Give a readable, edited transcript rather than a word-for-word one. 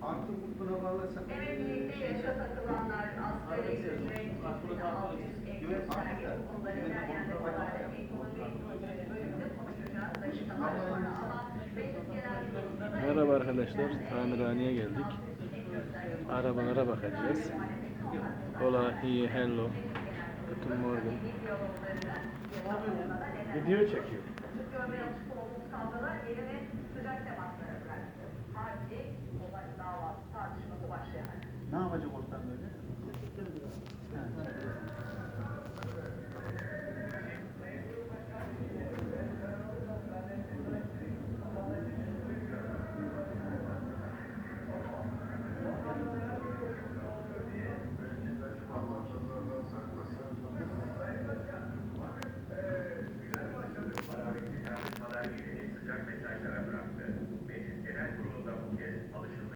Artı buna bağlarsak. Emeklilikte yaşa takılanlar, asgari ücret, 650 vergi konuları ilerleyen defalarda ekonomi bölümünde konuşacağız dakikalar sonra ama meclis genel kurulunda da... Merhaba arkadaşlar, tamirhaneye geldik. Arabalara bakacağız. Hola, iyi, hello. Guten Morgen. Video çekiyor. Görmeye alışık olduğumuz kavgalar yerine sıcak temaslara bıraktı. Parti, olay davası tartışması başlayarak. Ne yapacak ortam böyle? Sıcak mesajlara bıraktı. Meclis Genel Kurulu'nda bu kez alışıldı.